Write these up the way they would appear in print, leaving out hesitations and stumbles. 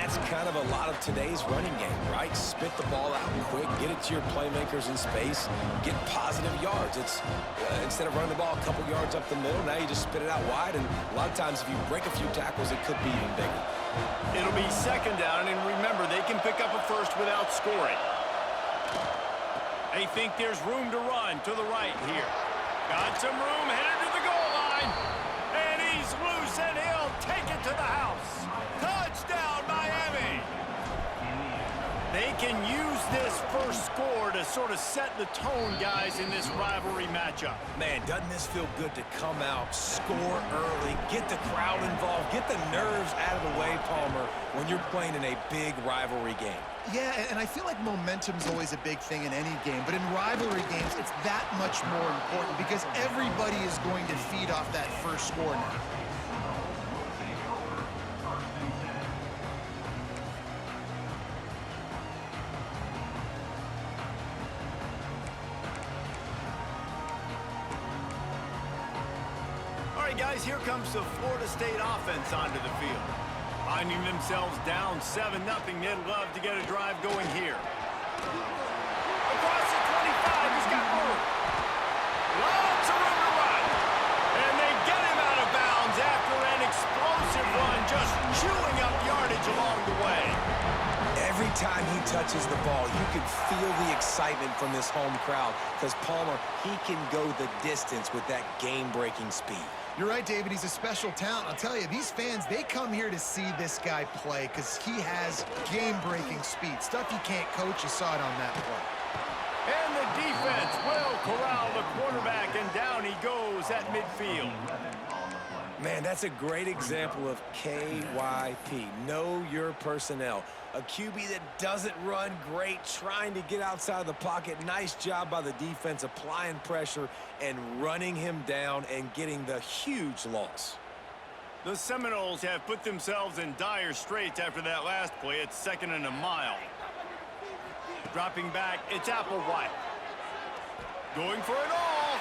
that's kind of a lot of today's running game, right? Spit the ball out quick, get it to your playmakers in space, get positive yards. It's instead of running the ball a couple yards up the middle, now you just spit it out wide, and a lot of times if you break a few tackles, it could be even bigger. It'll be second down, and remember, they can pick up a first without scoring. They think there's room to run to the right here. Got some room, headed to the goal line. And he's loose, and he'll take it to the house. Touchdown, Miami! They can use this first score to sort of set the tone, guys, in this rivalry matchup. Man, doesn't this feel good to come out, score early, get the crowd involved, get the nerves out of the way, Palmer, when you're playing in a big rivalry game? Yeah, and I feel like momentum's always a big thing in any game, but in rivalry games, it's that much more important because everybody is going to feed off that first score now. All right, guys, here comes the Florida State offense onto the field. Finding themselves down 7-0, they'd love to get a drive going here. Across the 25, he's got room. Lots of room to run. And they get him out of bounds after an explosive run, just chewing up yardage along the way. Every time he touches the ball, you can feel the excitement from this home crowd because Palmer, he can go the distance with that game-breaking speed. You're right, David. He's a special talent. I'll tell you, these fans, they come here to see this guy play because he has game-breaking speed. Stuff you can't coach. You saw it on that play. And the defense will corral the quarterback, and down he goes at midfield. Man, that's a great example of KYP, know your personnel. A QB that doesn't run great, trying to get outside the pocket. Nice job by the defense, applying pressure and running him down and getting the huge loss. The Seminoles have put themselves in dire straits after that last play. It's 2nd and a mile. Dropping back, it's Applewhite. Going for it all.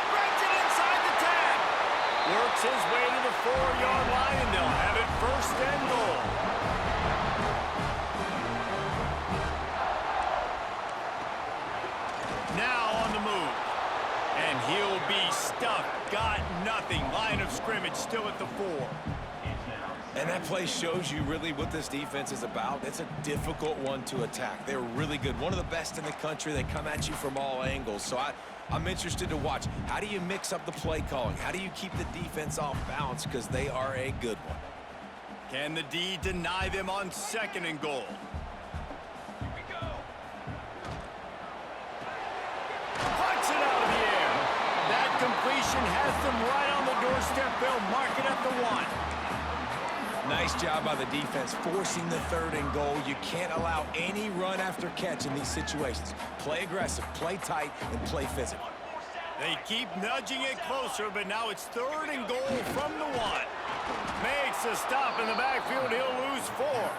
Grabs it inside the 10. Works his way to the 4-yard line, and they'll have it 1st and goal. Now on the move. And he'll be stuffed. Got nothing. Line of scrimmage still at the 4. And that play shows you really what this defense is about. It's a difficult one to attack. They're really good. One of the best in the country. They come at you from all angles. So I'm interested to watch. How do you mix up the play calling? How do you keep the defense off balance? Because they are a good one. Can the D deny them on 2nd and goal? Puts it out of the air. That completion has them right on the doorstep. They'll mark it at the 1. Nice job by the defense, forcing the 3rd and goal. You can't allow any run after catch in these situations. Play aggressive, play tight, and play physical. They keep nudging it closer, but now it's 3rd and goal from the 1. Makes a stop in the backfield. He'll lose 4.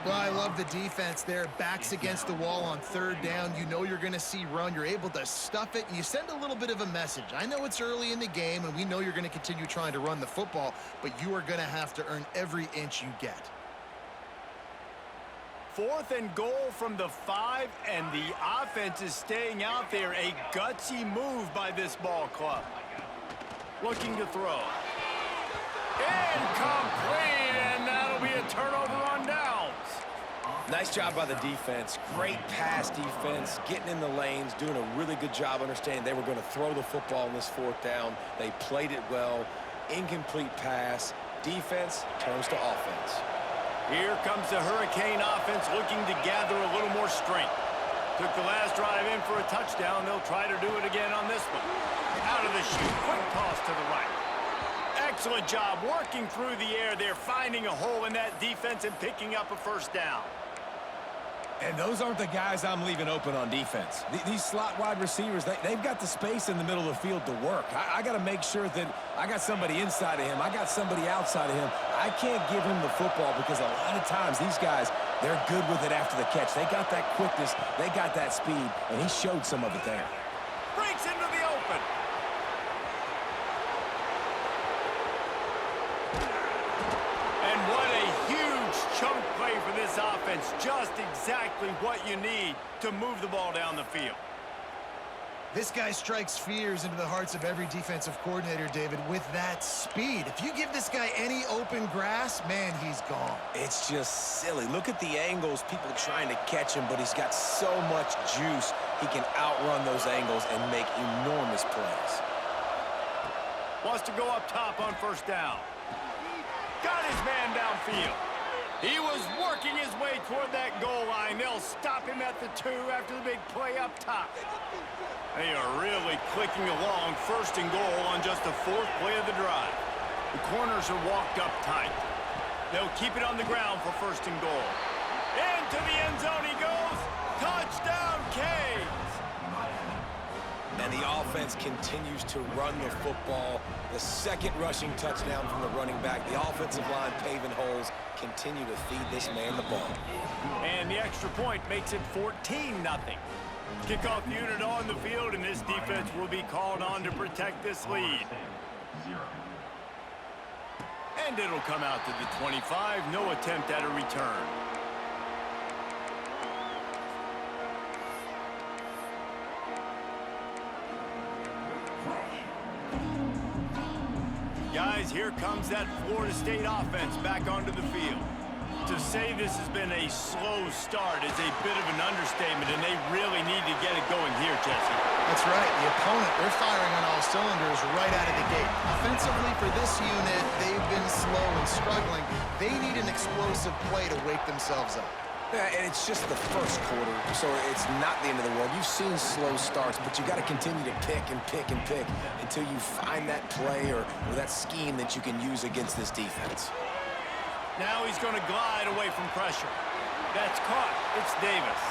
Well, I love the defense there. Backs against the wall on 3rd down. You know you're going to see run. You're able to stuff it, and you send a little bit of a message. I know it's early in the game, and we know you're going to continue trying to run the football, but you are going to have to earn every inch you get. 4th and goal from the 5, and the offense is staying out there. A gutsy move by this ball club. Looking to throw. Incomplete, and that'll be a turnover on downs. Nice job by the defense. Great pass defense, getting in the lanes, doing a really good job understanding they were going to throw the football in this 4th down. They played it well. Incomplete pass. Defense turns to offense. Here comes the Hurricane offense looking to gather a little more strength. Took the last drive in for a touchdown. They'll try to do it again on this one. Out of the chute, quick toss to the right. Excellent job working through the air. They're finding a hole in that defense and picking up a 1st down. And those aren't the guys I'm leaving open on defense. These slot wide receivers, they've got the space in the middle of the field to work. I got to make sure that I got somebody inside of him. I got somebody outside of him. I can't give him the football because a lot of times these guys, they're good with it after the catch. They got that quickness. They got that speed, and he showed some of it there. Breaks into the open. And what a huge chunk play for this offense. Just exactly what you need to move the ball down the field. This guy strikes fears into the hearts of every defensive coordinator, David, with that speed. If you give this guy any open grass, man, he's gone. It's just silly. Look at the angles, people trying to catch him, but he's got so much juice. He can outrun those angles and make enormous plays. Wants to go up top on first down. Got his man downfield. He was working his way toward that goal line. They'll stop him at the 2 after the big play up top. They are really clicking along, first and goal on just the 4th play of the drive. The corners are walked up tight. They'll keep it on the ground for first and goal. Into the end zone he goes. Touchdown, Canes! And the offense continues to run the football. The second rushing touchdown from the running back. The offensive line paving holes. Continue to feed this man the ball. And the extra point makes it 14-0. Kickoff unit on the field, and this defense will be called on to protect this lead. And it'll come out to the 25. No attempt at a return. Guys, here comes that Florida State offense back onto the field. To say this has been a slow start is a bit of an understatement, and they really need to get it going here, Jesse. That's right. The opponent, they're firing on all cylinders right out of the gate. Offensively, for this unit, they've been slow and struggling. They need an explosive play to wake themselves up. Yeah, and it's just the first quarter, so it's not the end of the world. You've seen slow starts, but you got to continue to pick and pick and pick until you find that play or that scheme that you can use against this defense. Now he's going to glide away from pressure. That's caught. It's Davis.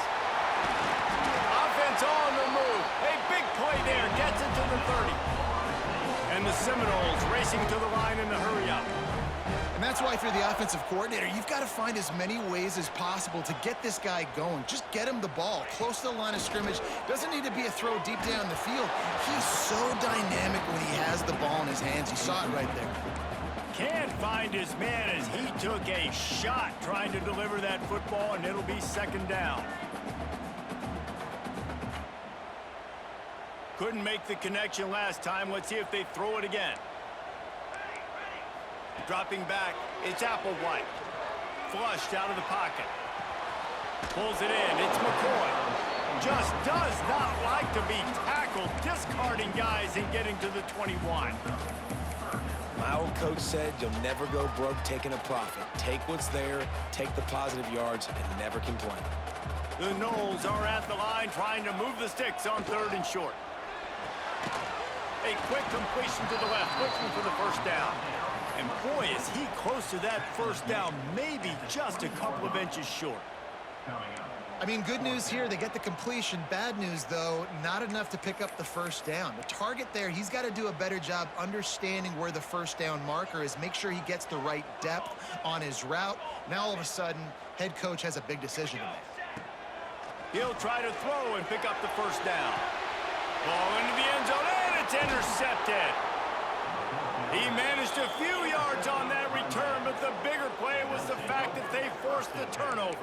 Offense on the move. A big play there. Gets it to the 30. And the Seminoles racing to the line in the hurry-up. And that's why, if you're the offensive coordinator, you've got to find as many ways as possible to get this guy going. Just get him the ball close to the line of scrimmage. Doesn't need to be a throw deep down the field. He's so dynamic when he has the ball in his hands. You saw it right there. Can't find his man as he took a shot trying to deliver that football, and it'll be second down. Couldn't make the connection last time. Let's see if they throw it again. Dropping back, it's Applewhite. Flushed out of the pocket. Pulls it in, it's McCoy. Just does not like to be tackled, discarding guys and getting to the 21. My old coach said you'll never go broke taking a profit. Take what's there, take the positive yards, and never complain. The Noles are at the line trying to move the sticks on 3rd and short. A quick completion to the left, looking for the first down. And boy, is he close to that first down, maybe just a couple of inches short. I mean, good news here, they get the completion. Bad news, though, not enough to pick up the first down. The target there, he's got to do a better job understanding where the first down marker is, make sure he gets the right depth on his route. Now, all of a sudden, head coach has a big decision to make. He'll try to throw and pick up the first down. Ball into the end zone, and it's intercepted. He managed a few yards on that return, but the bigger play was the fact that they forced the turnover.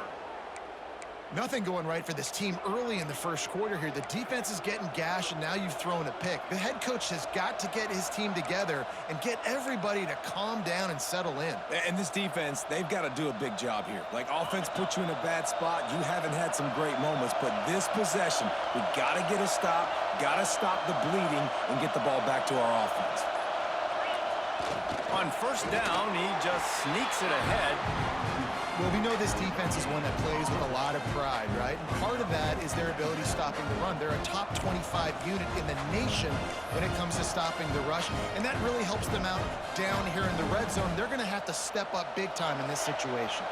Nothing going right for this team early in the first quarter here. The defense is getting gashed, and now you've thrown a pick. The head coach has got to get his team together and get everybody to calm down and settle in. And this defense, they've got to do a big job here. Like, offense put you in a bad spot. You haven't had some great moments, but this possession, we got to get a stop, got to stop the bleeding, and get the ball back to our offense. On first down, he just sneaks it ahead. Well, we know this defense is one that plays with a lot of pride, right? And part of that is their ability stopping the run. They're a top 25 unit in the nation when it comes to stopping the rush, and that really helps them out down here in the red zone. They're going to have to step up big time in this situation.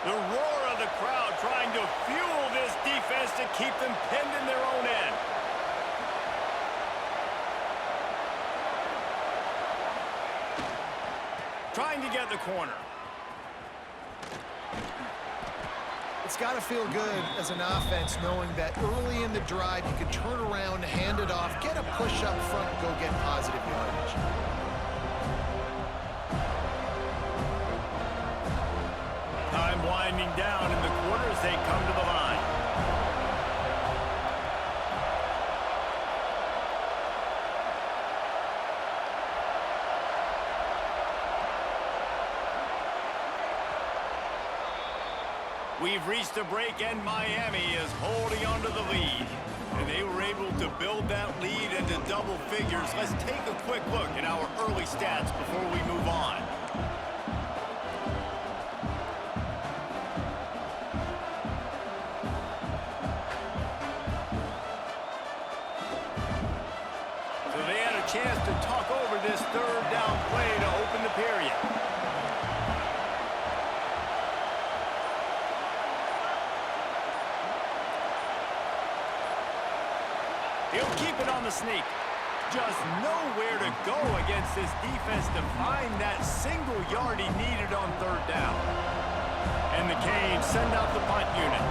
The roar of the crowd trying to fuel this defense to keep them pinned in their own end. Trying to get the corner. It's got to feel good as an offense knowing that early in the drive you can turn around, hand it off, get a push up front, and go get positive yardage. winding down in the quarter as they come to the line. We've reached a break, and Miami is holding on to the lead. And they were able to build that lead into double figures. Let's take a quick look at our early stats before we move on. So they had a chance to talk over this third down play to open the period. He'll keep it on the sneak. Just nowhere to go against this defense to find that single yard he needed on third down. And the Canes send out the punt unit.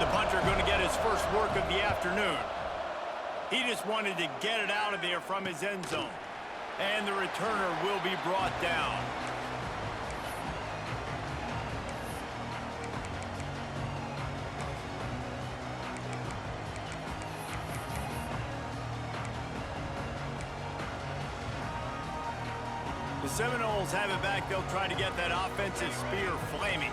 The punter going to get his first work of the afternoon. He just wanted to get it out of there from his end zone. And the returner will be brought down. The Seminoles have it back. They'll try to get that offensive spear flaming.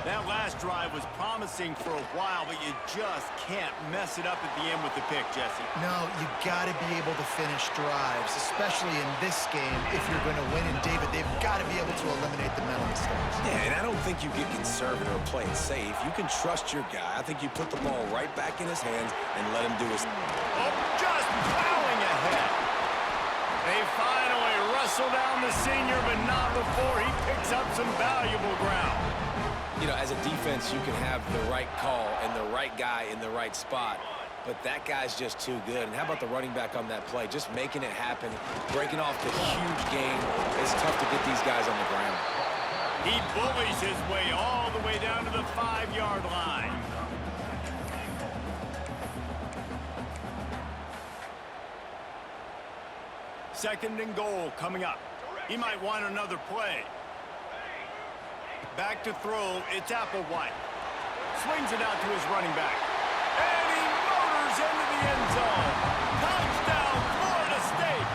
That last drive was promising for a while, but you just can't mess it up at the end with the pick, Jesse. No, you got to be able to finish drives, especially in this game if you're going to win. And, David, they've got to be able to eliminate the mental mistakes. Yeah, and I don't think you get conservative or play it safe. You can trust your guy. I think you put the ball right back in his hands and let him do his... Oh, just plowing ahead. They finally wrestle down the senior, but not before he picks up some valuable ground. You know, as a defense, you can have the right call and the right guy in the right spot, but that guy's just too good. And how about the running back on that play? Just making it happen, breaking off the huge game. It's tough to get these guys on the ground. He bullies his way all the way down to the 5-yard line. Second and goal coming up. He might want another play. Back to throw, it's Applewhite. Swings it out to his running back. And he motors into the end zone. Touchdown, Florida State.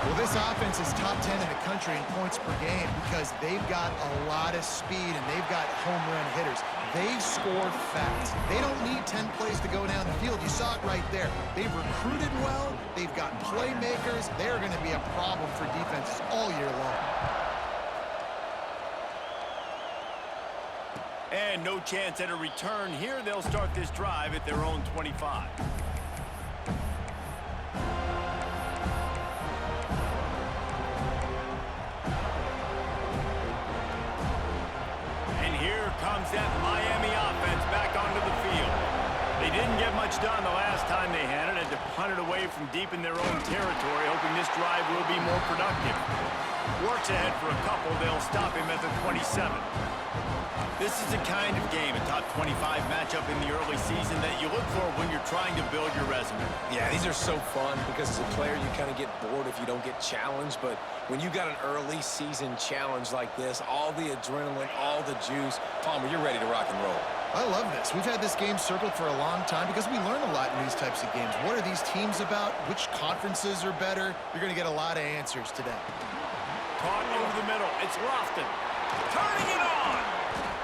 Well, this offense is top 10 in the country in points per game because they've got a lot of speed and they've got home run hitters. They score fast. They don't need 10 plays to go down the field. You saw it right there. They've recruited well. They've got playmakers. They're going to be a problem for defenses all year long. And no chance at a return here. They'll start this drive at their own 25. And here comes that Miami offense back onto the field. They didn't get much done the last time they had it. Had to punt it away from deep in their own territory, hoping this drive will be more productive. Works ahead for a couple. They'll stop him at the 27. This is the kind of game, a top 25 matchup in the early season that you look for when you're trying to build your resume. Yeah, these are so fun because as a player, you kind of get bored if you don't get challenged. But when you got an early season challenge like this, all the adrenaline, all the juice, Palmer, you're ready to rock and roll. I love this. We've had this game circled for a long time because we learn a lot in these types of games. What are these teams about? Which conferences are better? You're going to get a lot of answers today. Caught over the middle. It's Lofton. Turning it on.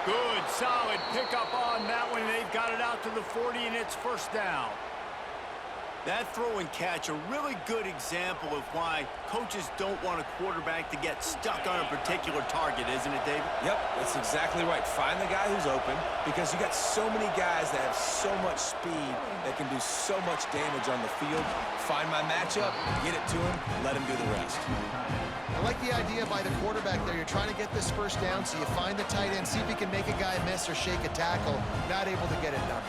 Good, solid pickup on that one. They've got it out to the 40, and it's first down. That throw and catch, a really good example of why coaches don't want a quarterback to get stuck on a particular target, isn't it, David? Yep, that's exactly right. Find the guy who's open because you got so many guys that have so much speed that can do so much damage on the field. Find my matchup, get it to him, let him do the rest. I like the idea by the quarterback there. You're trying to get this first down, so you find the tight end, see if he can make a guy miss or shake a tackle. Not able to get it done.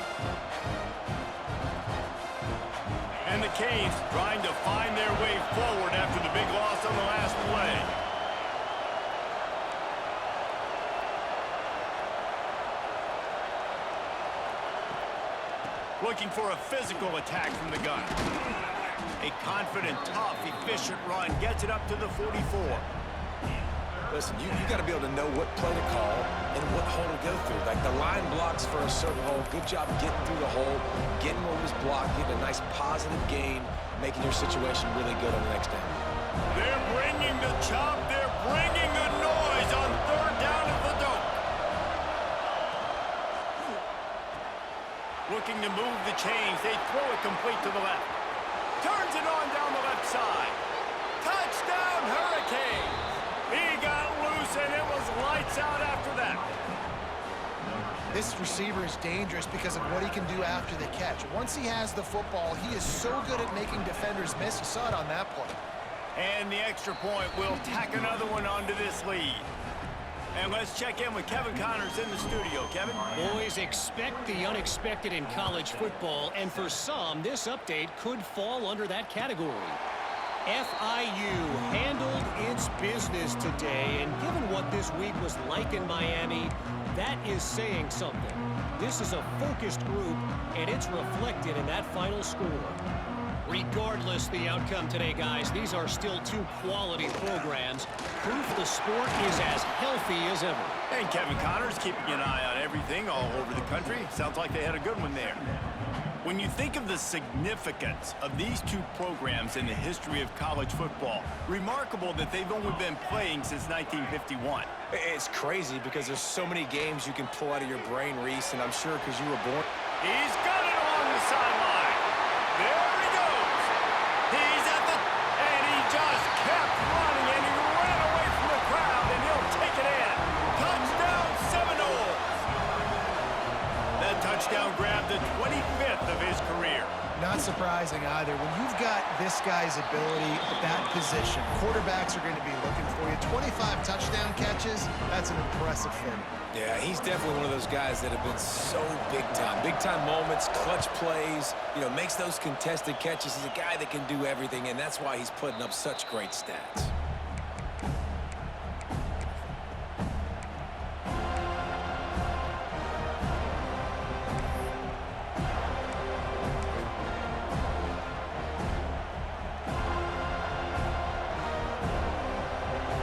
And the Canes trying to find their way forward after the big loss on the last play. Looking for a physical attack from the gun. A confident, tough, efficient run gets it up to the 44. Listen, you got to be able to know what play to call and what hole to go through. Like the line blocks for a certain hole. Good job getting through the hole, getting what was blocked, getting a nice positive gain, making your situation really good on the next down. They're bringing the chop. They're bringing the noise on third down at the dunk. Looking to move the chains. They throw it complete to the left. Turns it on down the left side. Touchdown, Hurricanes. He got loose, and it was lights out after that. This receiver is dangerous because of what he can do after the catch. Once he has the football, he is so good at making defenders miss. You saw it on that play. And the extra point will tack another one onto this lead. And let's check in with Kevin Connors in the studio. Kevin? Boys, expect the unexpected in college football, and for some, this update could fall under that category. FIU handled its business today, and given what this week was like in Miami, that is saying something. This is a focused group, and it's reflected in that final score. Regardless the outcome today, guys, these are still two quality programs. Proof the sport is as healthy as ever. And Kevin Connors keeping an eye on everything all over the country. Sounds like they had a good one there. When you think of the significance of these two programs in the history of college football, remarkable that they've only been playing since 1951. It's crazy because there's so many games you can pull out of your brain, Reese, and I'm sure because you were born. He's got it along the sideline. There he goes. He's at the... And he just kept running, and he ran away from the crowd, and he'll take it in. Touchdown, Seminoles. That touchdown grabbed the 25th of his career. Not surprising either. When you've got this guy's ability at that position, quarterbacks are going to be looking for you. 25 touchdown catches, that's an impressive thing. Yeah, he's definitely one of those guys that have been so big time. Big time moments, clutch plays, you know, makes those contested catches. He's a guy that can do everything, and that's why he's putting up such great stats.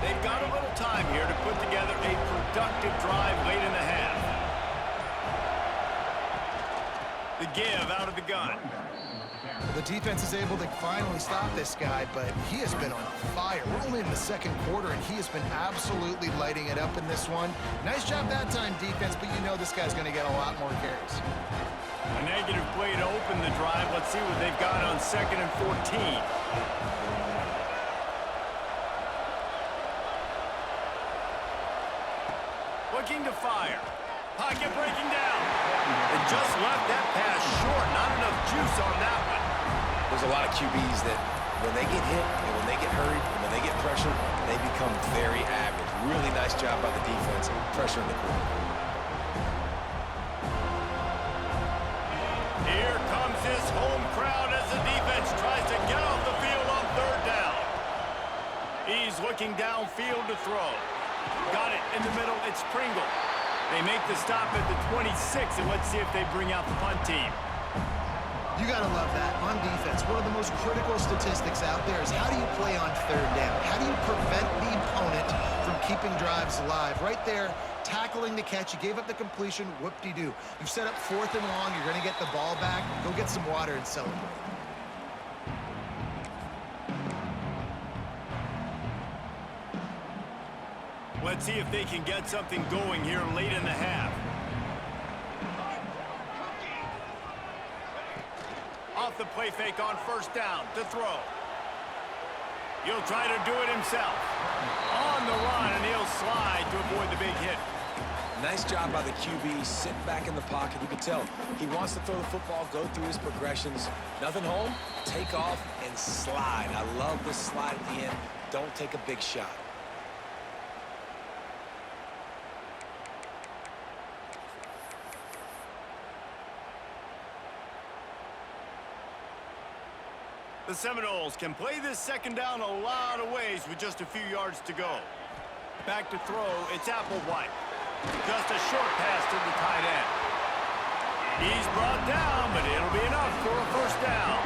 They've got a little time here to put together a productive drive late in the half. The give out of the gun. The defense is able to finally stop this guy, but he has been on fire. We're only in the second quarter, and he has been absolutely lighting it up in this one. Nice job that time, defense, but you know this guy's going to get a lot more carries. A negative play to open the drive. Let's see what they've got on 2nd and 14. Looking to fire. Pocket breaking down. And just left that pass short. Not enough juice on that one. There's a lot of QBs that when they get hit and when they get hurried and when they get pressured, they become very average. Really nice job by the defense pressuring the quarterback. Here comes his home crowd as the defense tries to get off the field on 3rd down. He's looking downfield to throw. Got it in the middle. It's Pringle. They make the stop at the 26, and let's see if they bring out the punt team. You got to love that on defense. One of the most critical statistics out there is how do you play on 3rd down? How do you prevent the opponent from keeping drives alive? Right there, tackling the catch. You gave up the completion. Whoop-de-doo. You've set up 4th and long. You're going to get the ball back. Go get some water and celebrate. Let's see if they can get something going here late in the half. Off the play fake on 1st down to throw. He'll try to do it himself. On the run, and he'll slide to avoid the big hit. Nice job by the QB, sitting back in the pocket. You can tell he wants to throw the football, go through his progressions. Nothing home, take off, and slide. I love the slide at the end. Don't take a big shot. The Seminoles can play this 2nd down a lot of ways with just a few yards to go. Back to throw, it's Applewhite. Just a short pass to the tight end. He's brought down, but it'll be enough for a 1st down.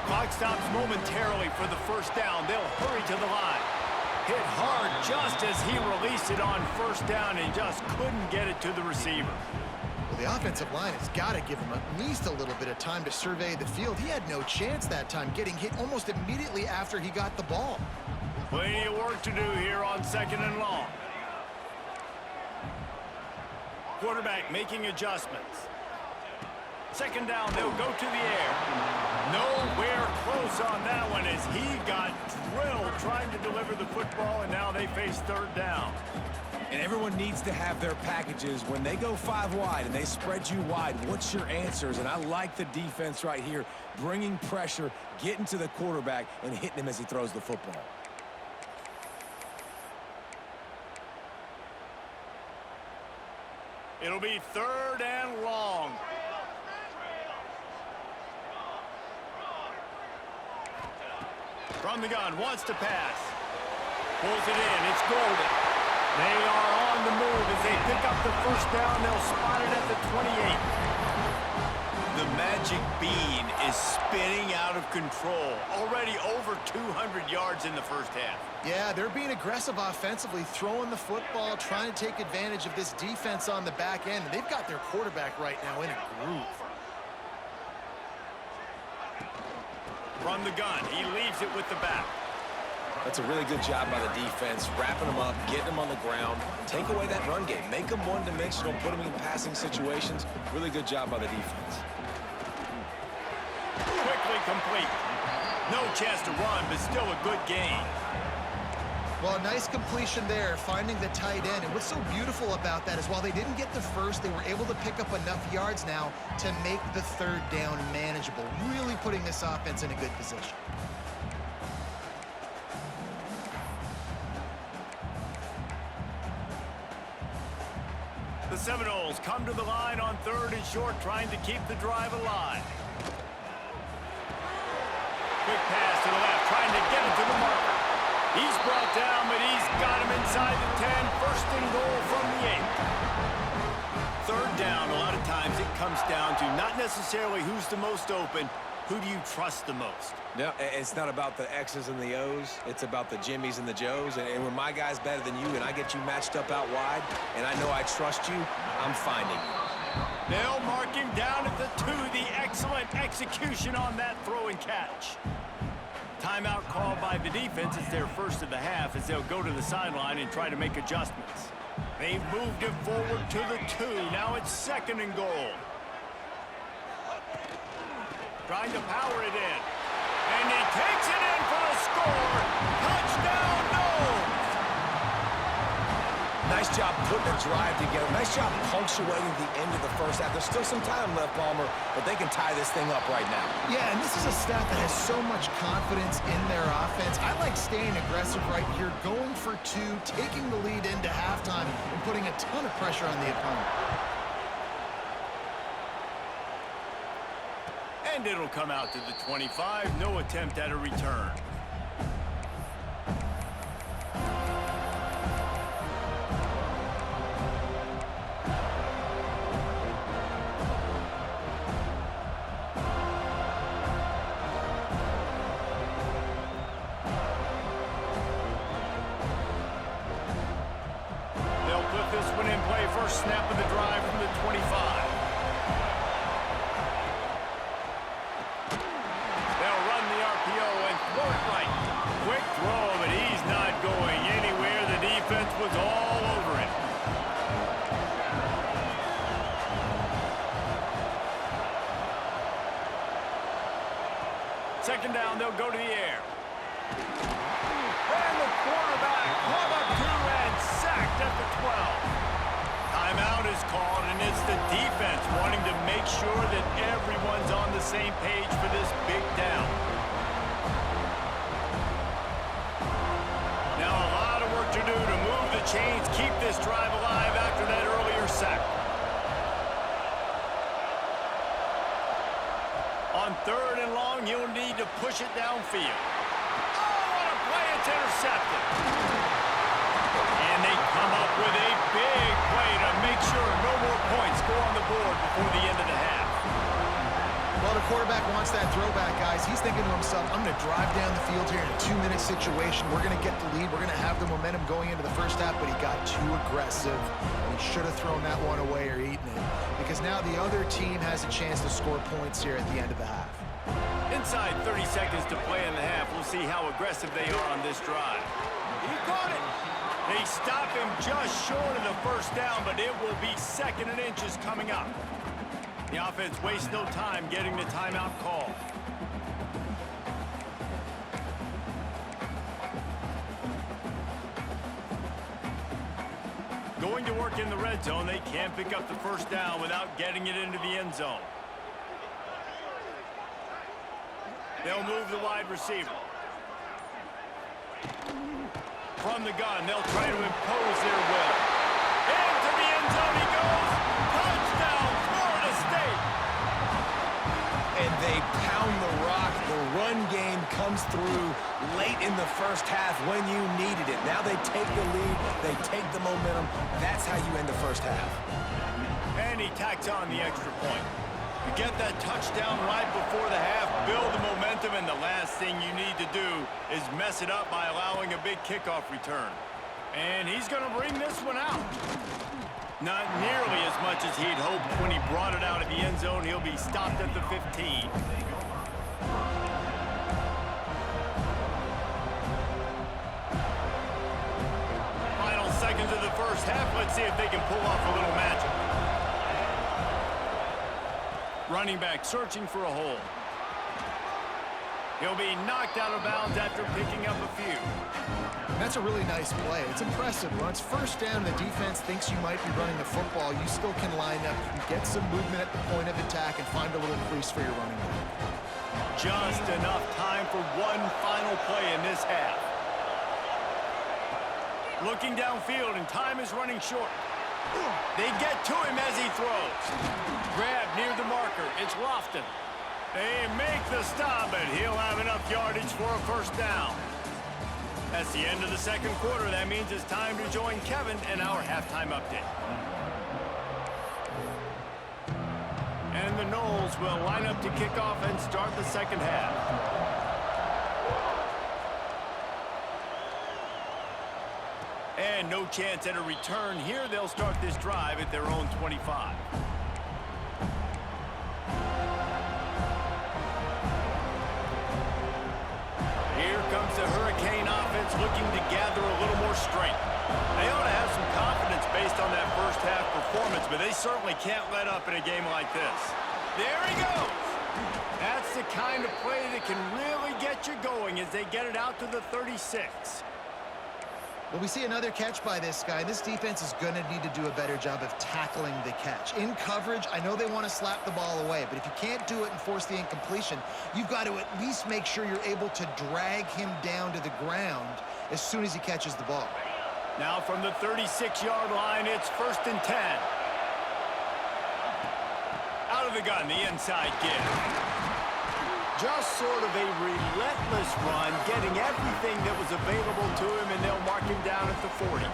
Clock stops momentarily for the 1st down. They'll hurry to the line. Hit hard just as he released it on first down and just couldn't get it to the receiver. Well, the offensive line has got to give him at least a little bit of time to survey the field. He had no chance that time, getting hit almost immediately after he got the ball. Plenty of work to do here on 2nd and long. Quarterback making adjustments. 2nd down, they'll go to the air. Nowhere close on that one as he got drilled trying to deliver the football, and now they face 3rd down. And everyone needs to have their packages. When they go 5 wide and they spread you wide, what's your answers? And I like the defense right here, bringing pressure, getting to the quarterback, and hitting him as he throws the football. It'll be 3rd and long. From the gun, wants to pass. Pulls it in, it's Golden. They are on the move as they pick up the 1st down. They'll spot it at the 28. The magic bean is spinning out of control. Already over 200 yards in the 1st half. Yeah, they're being aggressive offensively, throwing the football, trying to take advantage of this defense on the back end. They've got their quarterback right now in a groove. From the gun, he leaves it with the back. That's a really good job by the defense, wrapping them up, getting them on the ground, take away that run game, make them one-dimensional, put them in passing situations. Really good job by the defense. Quickly complete. No chance to run, but still a good gain. Well, nice completion there, finding the tight end. And what's so beautiful about that is while they didn't get the first, they were able to pick up enough yards now to make the 3rd down manageable, really putting this offense in a good position. The Seminoles come to the line on 3rd and short, trying to keep the drive alive. Quick pass to the left, trying to get it to the marker. He's brought down, but he's got him inside the 10. 1st and goal from the 8. 3rd down, a lot of times it comes down to not necessarily who's the most open, who do you trust the most? No, it's not about the X's and the O's. It's about the Jimmies and the Joes. And when my guy's better than you and I get you matched up out wide and I know I trust you, I'm finding you. They'll mark him down at the 2. The excellent execution on that throw and catch. Timeout called by the defense. It's their 1st of the half as they'll go to the sideline and try to make adjustments. They've moved it forward to the 2. Now it's 2nd and goal. Trying to power it in. And he takes it in for the score. Touchdown, Noles! Nice job putting a drive together. Nice job punctuating the end of the 1st half. There's still some time left, Palmer, but they can tie this thing up right now. Yeah, and this is a staff that has so much confidence in their offense. I like staying aggressive right here, going for 2, taking the lead into halftime, and putting a ton of pressure on the opponent. And it'll come out to the 25. No attempt at a return. They'll put this one in play. First snap of the drive from the 25. Quick throw, but he's not going anywhere. The defense was all over it. Second down, they'll go to the air. And the quarterback club up 2 and sacked at the 12. Timeout is called, and it's the defense wanting to make sure that everyone's on the same page for this big down. To do to move the chains, keep this drive alive after that earlier sack. On 3rd and long, you'll need to push it downfield. Oh, what a play! It's intercepted. And they come up with a big play to make sure no more points go on the board before the end of the half. Well, the quarterback wants that throwback, guys. He's thinking to himself, I'm going to drive down the field here in a 2-minute situation. We're going to get the lead. We're going to have the momentum going into the first half, but he got too aggressive. He should have thrown that one away or eaten it, because now the other team has a chance to score points here at the end of the half. Inside 30 seconds to play in the half. We'll see how aggressive they are on this drive. He caught it. They stop him just short of the first down, but it will be 2nd and inches coming up. The offense wastes no time getting the timeout call. Going to work in the red zone. They can't pick up the first down without getting it into the end zone. They'll move the wide receiver. From the gun, they'll try to impose their will. Into the end zone he goes. Touchdown, Florida State. And they pound the rock. The run game comes through late in the first half when you needed it. Now they take the lead. They take the momentum. That's how you end the first half. And he tacks on the extra point. You get that touchdown right before the half, build the momentum, and the last thing you need to do is mess it up by allowing a big kickoff return. And he's going to bring this one out. Not nearly as much as he'd hoped when he brought it out of the end zone. He'll be stopped at the 15. Final seconds of the first half. Let's see if they can pull off a little magic. Running back searching for a hole. He'll be knocked out of bounds after picking up a few. That's a really nice play. It's impressive. When it's first down and the defense thinks you might be running the football, you still can line up, get some movement at the point of attack, and find a little crease for your running back. Just enough time for one final play in this half. Looking downfield, and time is running short. They get to him as he throws. Grab near the marker. It's Lofton. They make the stop, but he'll have enough yardage for a first down. That's the end of the second quarter. That means it's time to join Kevin in our halftime update. And the Noles will line up to kick off and start the second half. And no chance at a return here. They'll start this drive at their own 25. Here comes the Hurricane offense looking to gather a little more strength. They ought to have some confidence based on that first half performance, but they certainly can't let up in a game like this. There he goes. That's the kind of play that can really get you going as they get it out to the 36. Well, we see another catch by this guy. This defense is going to need to do a better job of tackling the catch. In coverage, I know they want to slap the ball away, but if you can't do it and force the incompletion, you've got to at least make sure you're able to drag him down to the ground as soon as he catches the ball. Now from the 36-yard line, it's 1st and 10. Out of the gun, the inside give. Just sort of a relentless run, getting everything that was available to him, and they'll mark him down at the 40.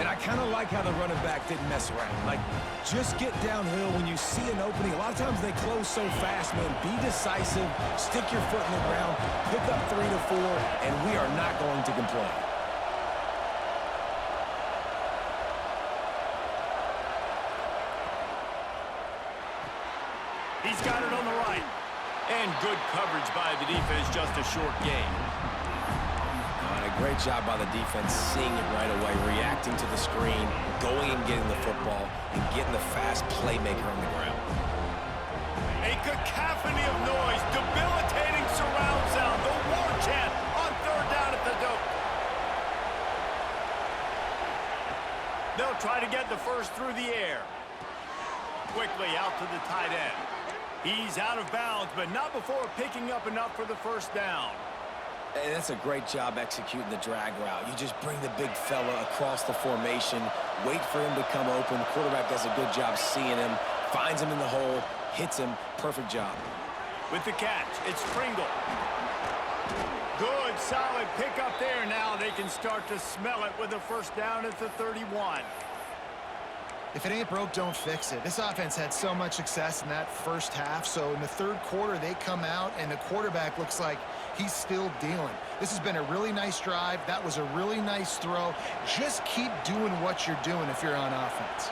And I kind of like how the running back didn't mess around. Like, just get downhill when you see an opening. A lot of times they close so fast, man. Be decisive, stick your foot in the ground, pick up 3 to 4, and we are not going to complain. He's got it on the right. And good coverage by the defense, just a short gain. And a great job by the defense, seeing it right away, reacting to the screen, going and getting the football, and getting the fast playmaker on the ground. A cacophony of noise, debilitating surround sound, the war chant on 3rd down at the dope. They'll try to get the first through the air. Quickly out to the tight end. He's out of bounds, but not before picking up enough for the first down. And that's a great job executing the drag route. You just bring the big fella across the formation, wait for him to come open. The quarterback does a good job seeing him, finds him in the hole, hits him. Perfect job. With the catch, it's Pringle. Good, solid pickup there. Now they can start to smell it with a first down at the 31. If it ain't broke, don't fix it. This offense had so much success in that first half, so in the third quarter, they come out, and the quarterback looks like he's still dealing. This has been a really nice drive. That was a really nice throw. Just keep doing what you're doing if you're on offense.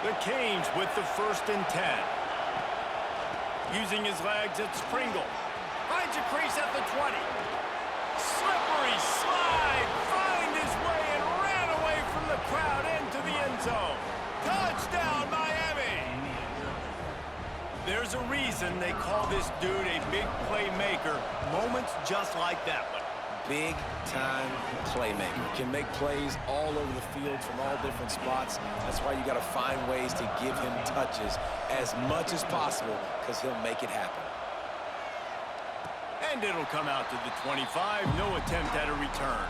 The Canes with the 1st and 10. Using his legs, it's Pringle. Finds a crease at the 20. Slippery slide. Find his way and ran away from the crowd into the end zone. Touchdown, Miami! There's a reason they call this dude a big playmaker. Moments just like that one. Big-time playmaker. Can make plays all over the field from all different spots. That's why you got to find ways to give him touches as much as possible, because he'll make it happen. And it'll come out to the 25. No attempt at a return.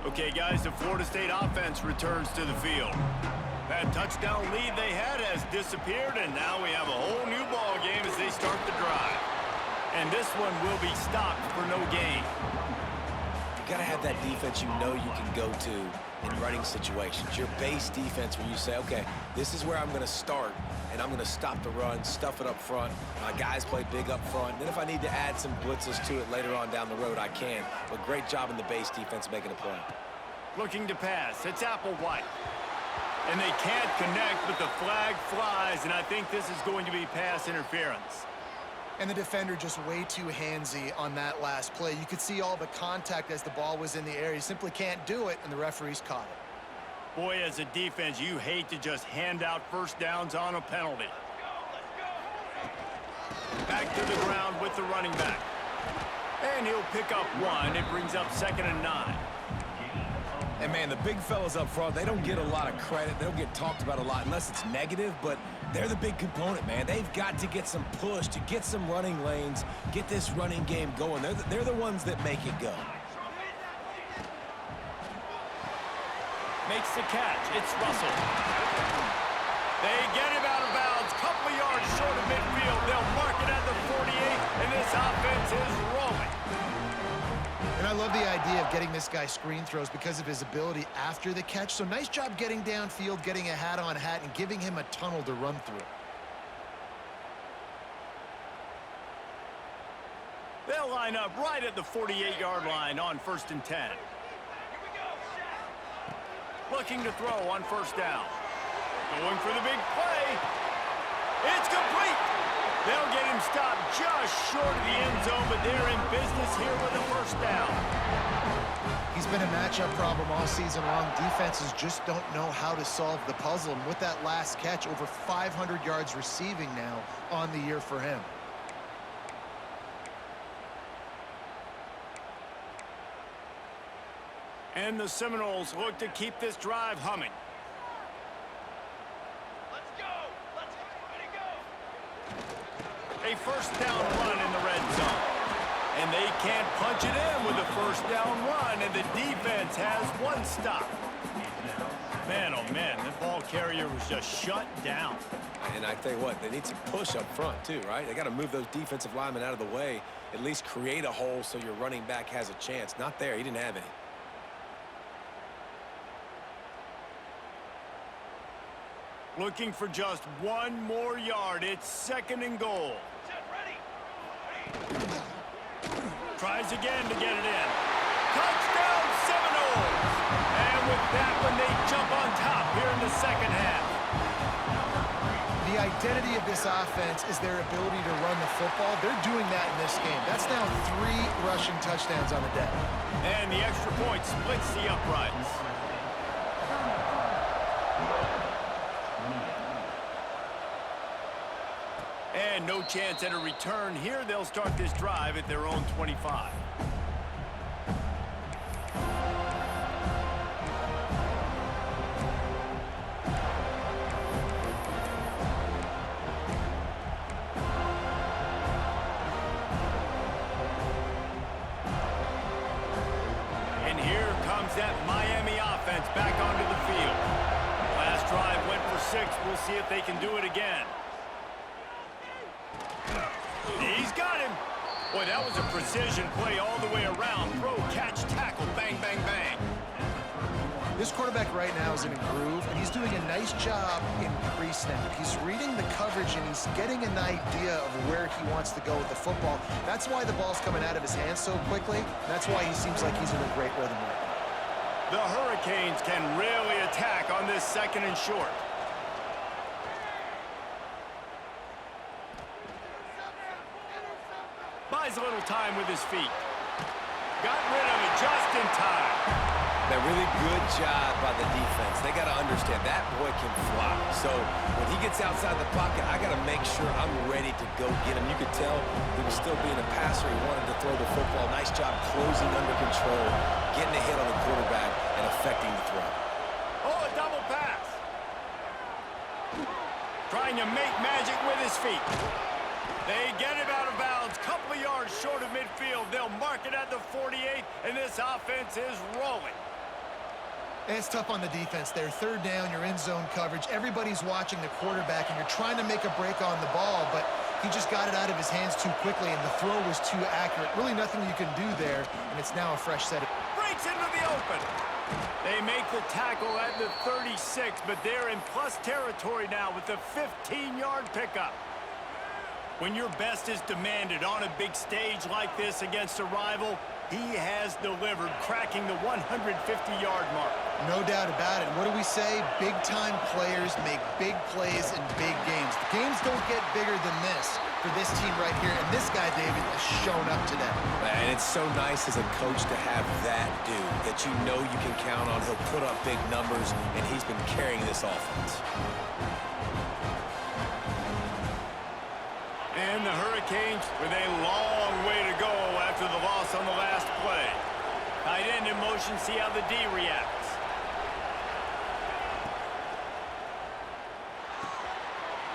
Okay, guys, the Florida State offense returns to the field. That touchdown lead they had has disappeared, and now we have a whole new ball game as they start the drive. And this one will be stopped for no gain. You got to have that defense you know you can go to in running situations. Your base defense where you say, okay, this is where I'm going to start, and I'm going to stop the run, stuff it up front. My guys play big up front. Then if I need to add some blitzes to it later on down the road, I can. But great job in the base defense making a play. Looking to pass. It's Applewhite. And they can't connect, but the flag flies, and I think this is going to be pass interference. And the defender just way too handsy on that last play. You could see all the contact as the ball was in the air. He simply can't do it, and the referees caught it. Boy, as a defense, you hate to just hand out first downs on a penalty. Back to the ground with the running back. And he'll pick up one. It brings up 2nd and 9. And, man, the big fellas up front, they don't get a lot of credit. They don't get talked about a lot unless it's negative, but they're the big component, man. They've got to get some push, to get some running lanes, get this running game going. They're the ones that make it go. Makes the catch. It's Russell. They get him out of bounds. Couple of yards short of midfield. They'll mark it at the 48, and this offense is rolling. And I love the idea of getting this guy screen throws because of his ability after the catch. So nice job getting downfield, getting a hat-on-hat, and giving him a tunnel to run through. They'll line up right at the 48-yard line on 1st and 10. Looking to throw on 1st down. Going for the big play. It's complete. They'll get him stopped just short of the end zone, but they're in business here with a 1st down. He's been a matchup problem all season long. Defenses just don't know how to solve the puzzle. And with that last catch, over 500 yards receiving now on the year for him. And the Seminoles look to keep this drive humming. A 1st down run in the red zone. And they can't punch it in with a 1st down run, and the defense has one stop. Man, oh man, the ball carrier was just shut down. And I tell you what, they need some push up front too, right? They got to move those defensive linemen out of the way, at least create a hole so your running back has a chance. Not there, he didn't have any. Looking for just one more yard. It's 2nd and goal. Tries again to get it in. Touchdown, Seminoles! And with that one, they jump on top here in the 2nd half. The identity of this offense is their ability to run the football. They're doing that in this game. That's now 3 rushing touchdowns on the day. And the extra point splits the uprights. And no chance at a return here. They'll start this drive at their own 25. that Miami offense back onto the field. Last drive went for We'll see if they can do it again. He's got him. Boy, that was a precision play all the way around. Throw, catch, tackle, bang, bang, bang. This quarterback right now is in a groove, and he's doing a nice job in pre-snap. He's reading the coverage, and he's getting an idea of where he wants to go with the football. That's why the ball's coming out of his hands so quickly. That's why he seems like he's in a great rhythm right now. The Hurricanes can really attack on this 2nd and short. Buys a little time with his feet. Got rid of it just in time. That really good job by the defense. They got to understand that boy can fly. So when he gets outside the pocket, I got to make sure I'm ready to go get him. You could tell he was still being a passer. He wanted to throw the football. Nice job closing under control, getting a hit on the quarterback, and affecting the throw. Oh, a double pass. Trying to make magic with his feet. They get him out of bounds. Couple of yards short of midfield. They'll mark it at the 48, and this offense is rolling. It's tough on the defense there. 3rd down, you're in zone coverage. Everybody's watching the quarterback, and you're trying to make a break on the ball, but he just got it out of his hands too quickly, and the throw was too accurate. Really nothing you can do there, and it's now a fresh set of... Breaks into the open. They make the tackle at the 36, but they're in plus territory now with the 15-yard pickup. When your best is demanded on a big stage like this against a rival, he has delivered, cracking the 150-yard mark. No doubt about it. What do we say? Big-time players make big plays in big games. The games don't get bigger than this for this team right here, and this guy, David, has shown up today. And it's so nice as a coach to have that dude that you know you can count on. He'll put up big numbers, and he's been carrying this offense. And the Hurricanes with a long way to go after the loss on the last play. Tight end in motion, see how the D reacts.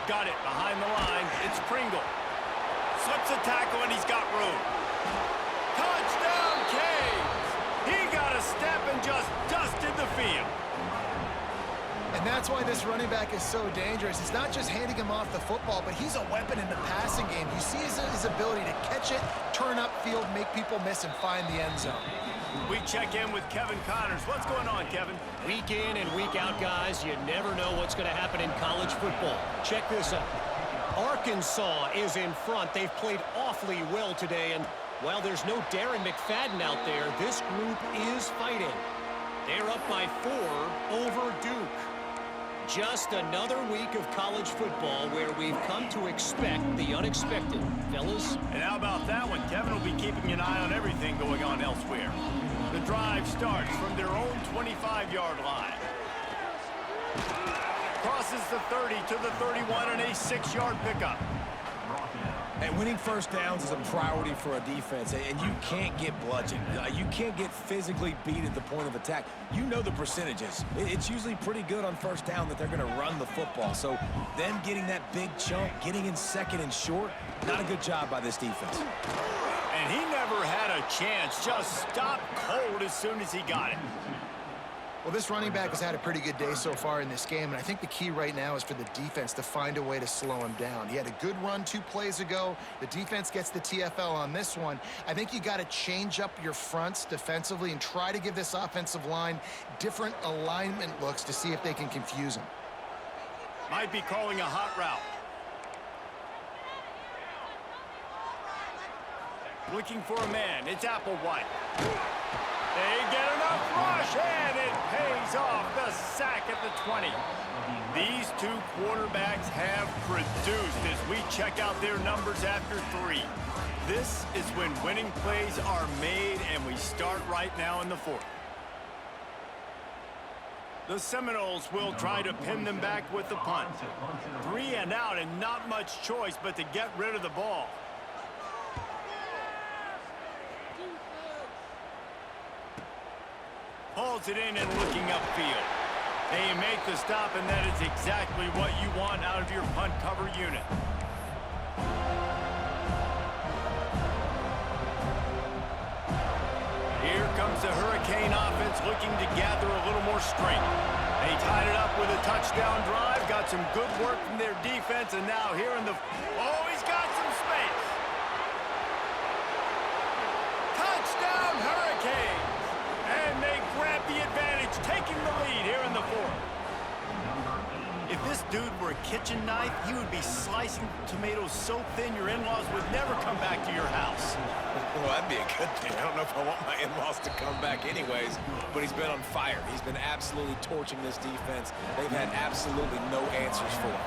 Got it behind the line. It's Pringle. Slips a tackle and he's got room. Touchdown, Canes! He got a step and just dusted the field. And that's why this running back is so dangerous. It's not just handing him off the football, but he's a weapon in the passing game. You see his ability to catch it, turn upfield, make people miss, and find the end zone. We check in with Kevin Connors. What's going on, Kevin? Week in and week out, guys, you never know what's going to happen in college football. Check this out. Arkansas is in front. They've played awfully well today, and while there's no Darren McFadden out there, this group is fighting. They're up by 4 over Duke. Just another week of college football where we've come to expect the unexpected, fellas. And how about that one? Kevin will be keeping an eye on everything going on elsewhere. The drive starts from their own 25-yard line. Crosses the 30 to the 31 and a 6-yard pickup. And winning first downs is a priority for a defense, and you can't get bludgeoned. You can't get physically beat at the point of attack. You know the percentages. It's usually pretty good on first down that they're going to run the football. So them getting that big chunk, getting in 2nd and short, not a good job by this defense. And he never had a chance. Just stopped cold as soon as he got it. Well, this running back has had a pretty good day so far in this game, and I think the key right now is for the defense to find a way to slow him down. He had a good run 2 plays ago. The defense gets the TFL on this one. I think you got to change up your fronts defensively and try to give this offensive line different alignment looks to see if they can confuse him. Might be calling a hot route. Looking for a man. It's Applewhite. They get enough rush, and it pays off. The sack at the 20. These 2 quarterbacks have produced as we check out their numbers after 3. This is when winning plays are made, and we start right now in the 4th. The Seminoles will try to pin them back with the punt. 3 and out, and not much choice but to get rid of the ball. Hauls it in and looking upfield. They make the stop, and that is exactly what you want out of your punt cover unit. Here comes the Hurricane offense looking to gather a little more strength. They tied it up with a touchdown drive. got some good work from their defense, and now here in the... Oh, he's got some space. Touchdown, Hurricanes! And they grab the advantage, taking the lead here in the fourth. If this dude were a kitchen knife, he would be slicing tomatoes so thin your in-laws would never come back to your house. Well, that'd be a good thing. I don't know if I want my in-laws to come back anyways, but he's been on fire. He's been absolutely torching this defense. They've had absolutely no answers for him.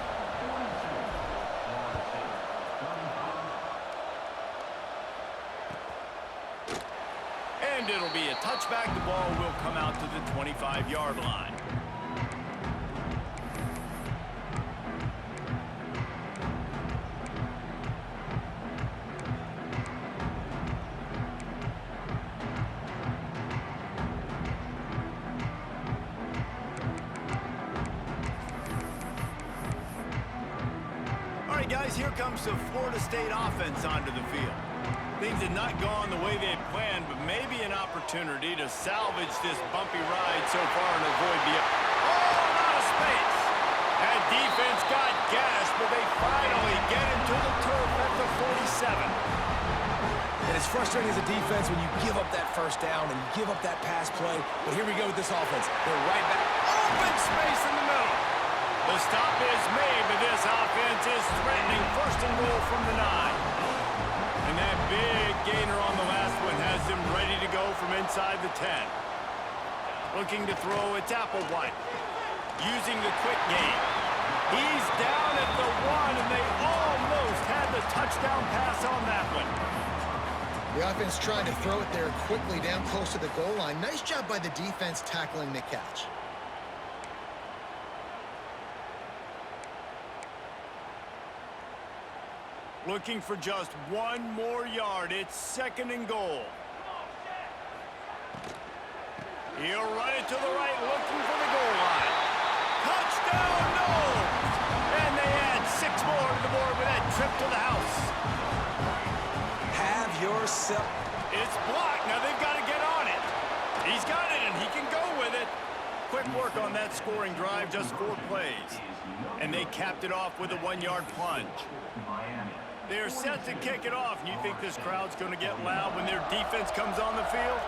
And it'll be a touchback. The ball will come out to the 25-yard line. All right, guys, here comes the Florida State offense onto the field. Things had not gone the way they had planned, but maybe an opportunity to salvage this bumpy ride so far and avoid the... Oh, out of space! That defense got gashed, but they finally get into the turf at the 47. And it's frustrating as a defense when you give up that first down and you give up that pass play. But here we go with this offense. They're right back. Open space in the middle. The stop is made, but this offense is threatening first and goal from the 9. And that big gainer on the last one has them ready to go from inside the 10. Looking to throw, it's Applewhite. Using the quick game. He's down at the 1, and they almost had the touchdown pass on that one. The offense trying to throw it there quickly down close to the goal line. Nice job by the defense tackling the catch. Looking for just one more yard. It's second and goal. He'll run it to the right, looking for the goal line. Touchdown, no! And they add 6 more to the board with that trip to the house. Have yourself... It's blocked. Now they've got to get on it. He's got it, and he can go with it. Quick work on that scoring drive, just 4 plays. And they capped it off with a 1-yard plunge. They're set to kick it off. You think this crowd's going to get loud when their defense comes on the field?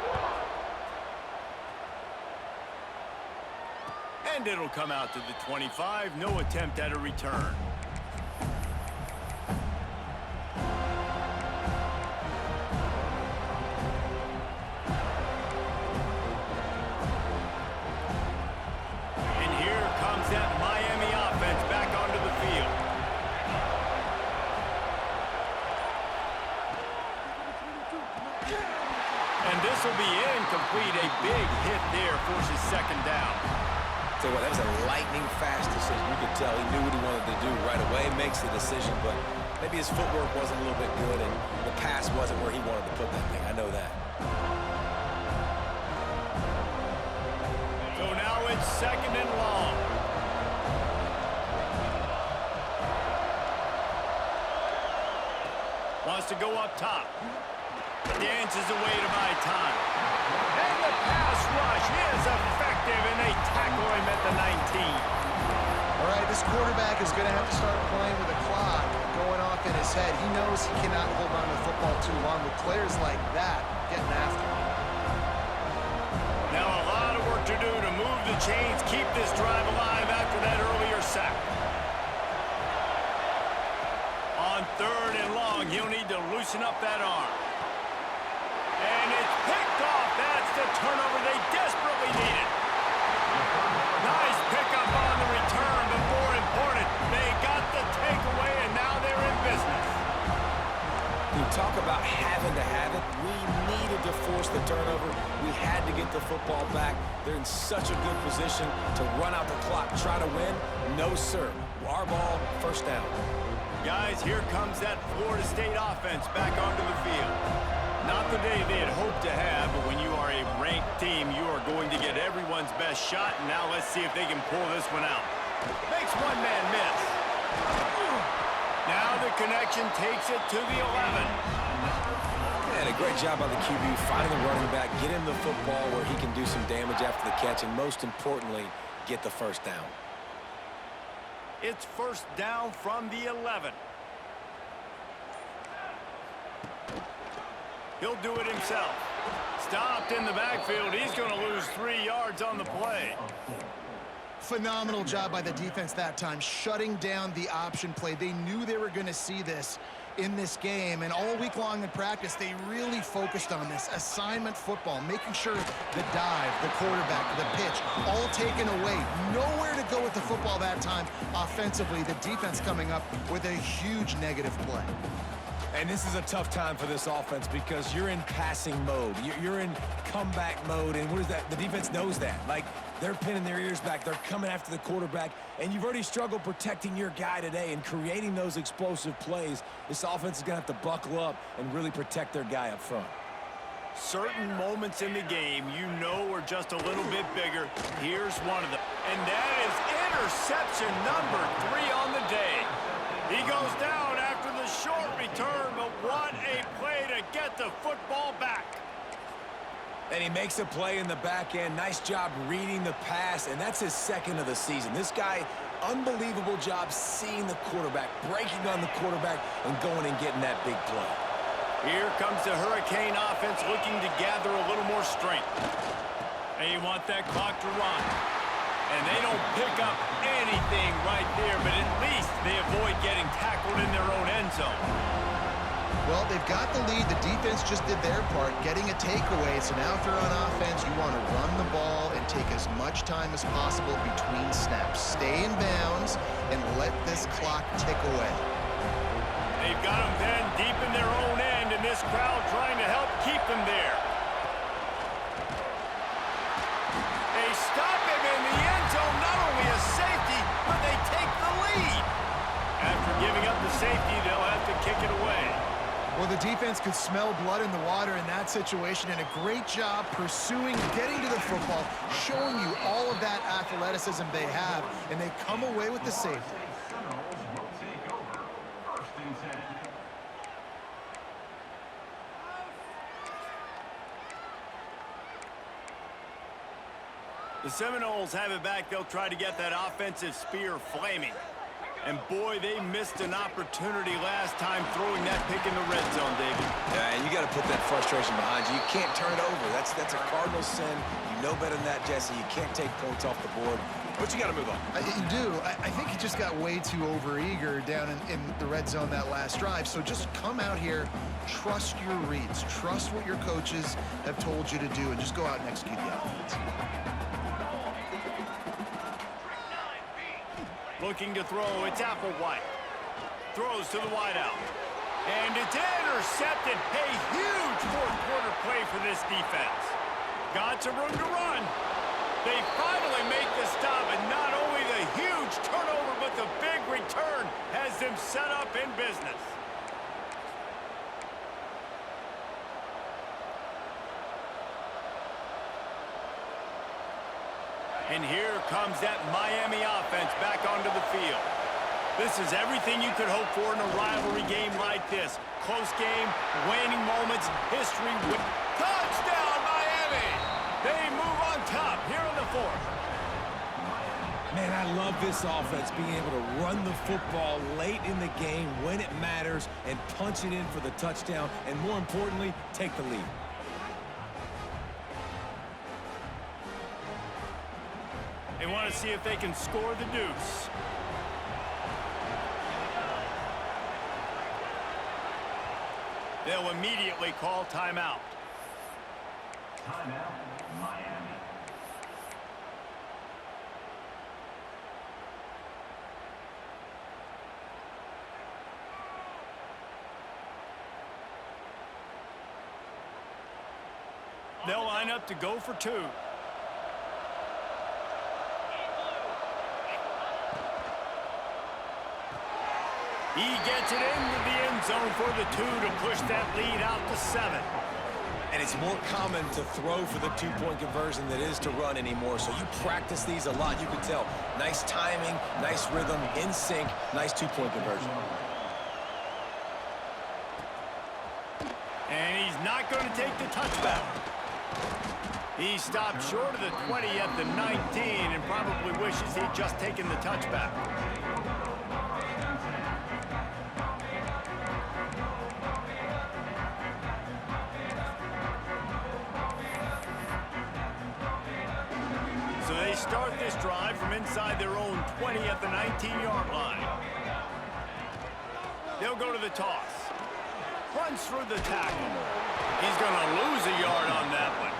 And it'll come out to the 25. No attempt at a return. And here comes that Miami offense back onto the field. And this will be incomplete. A big hit there forces second down. Tell you what, that was a lightning-fast decision. You could tell he knew what he wanted to do right away, makes the decision, but maybe his footwork wasn't a little bit good, and the pass wasn't where he wanted to put that thing. I know that. So now it's second and long. Wants to go up top. Dances away to buy time. And the pass rush is effective, and they tackle him at the 19. All right, this quarterback is going to have to start playing with a clock going off in his head. He knows he cannot hold on to the football too long with players like that getting after him. Now a lot of work to do to move the chains, keep this drive alive after that earlier sack. On third and long, he'll need to loosen up that arm. And it's picked off. That's the turnover they desperately needed. Nice pickup on the return, but more important, they got the takeaway, and now they're in business. You talk about having to have it. We needed to force the turnover. We had to get the football back. They're in such a good position to run out the clock, try to win. No, sir. Our ball, first down. Guys, here comes that Florida State offense back onto the field. Not the day they had hoped to have, but when you are a ranked team, you are going to get everyone's best shot, and now let's see if they can pull this one out. Makes one man miss. Now the connection takes it to the 11. And a great job by the QB finding the running back, get him the football where he can do some damage after the catch, and most importantly, get the first down. It's first down from the 11. He'll do it himself. Stopped in the backfield. He's going to lose 3 yards on the play. Phenomenal job by the defense that time, shutting down the option play. They knew they were going to see this in this game, and all week long in practice, they really focused on this assignment football, making sure the dive, the quarterback, the pitch, all taken away. Nowhere to go with the football that time offensively. The defense coming up with a huge negative play. And this is a tough time for this offense because you're in passing mode. You're in comeback mode, and what is that? The defense knows that. Like, they're pinning their ears back. They're coming after the quarterback, and you've already struggled protecting your guy today and creating those explosive plays. This offense is going to have to buckle up and really protect their guy up front. Certain moments in the game you know are just a little bit bigger. Here's one of them. And that is interception number 3 on the day. He goes down after the short return, but what a play to get the football back. And he makes a play in the back end. Nice job reading the pass, and that's his second of the season. This guy, unbelievable job seeing the quarterback, breaking on the quarterback, and going and getting that big play. Here comes the Hurricane offense looking to gather a little more strength. They want that clock to run. And they don't pick up anything right there, but at least they avoid getting tackled in their own end zone. Well, they've got the lead. The defense just did their part, getting a takeaway. So now if they're on offense, you want to run the ball and take as much time as possible between snaps. Stay in bounds and let this clock tick away. They've got them then deep in their own end, and this crowd trying to help keep them there. They stop him in the end zone, not only a safety, but they take the lead. After giving up the safety, they'll have to kick it away. Well, the defense could smell blood in the water in that situation, and a great job pursuing, getting to the football, showing you all of that athleticism they have, and they come away with the safety. The Seminoles have it back. They'll try to get that offensive spear flaming. And boy, they missed an opportunity last time throwing that pick in the red zone, David. Yeah, and you got to put that frustration behind you. You can't turn it over. That's a cardinal sin. You know better than that, Jesse. You can't take points off the board. But you got to move on. You do. I think he just got way too overeager down in the red zone that last drive. So just come out here, trust your reads, trust what your coaches have told you to do, and just go out and execute the offense. Looking to throw, it's Applewhite. Throws to the wideout. And it's intercepted. A huge fourth-quarter play for this defense. Got some room to run. They finally make the stop, and not only the huge turnover, but the big return has them set up in business. And here comes that Miami offense back onto the field. This is everything you could hope for in a rivalry game like this. Close game, waning moments, history. Touchdown, Miami! They move on top here in the fourth. Man, I love this offense, being able to run the football late in the game when it matters and punch it in for the touchdown, and more importantly, take the lead. They want to see if they can score the deuce. They'll immediately call timeout. Timeout, Miami. They'll line up to go for two. He gets it into the end zone for the 2 to push that lead out to 7. And it's more common to throw for the two-point conversion than it is to run anymore. So you practice these a lot. You can tell. Nice timing, nice rhythm, in sync, nice two-point conversion. And he's not going to take the touchback. He stopped short of the 20 at the 19 and probably wishes he'd just taken the touchback. this drive from inside their own 20 at the 19-yard line. They'll go to the toss. Runs through the tackle. He's going to lose a yard on that one.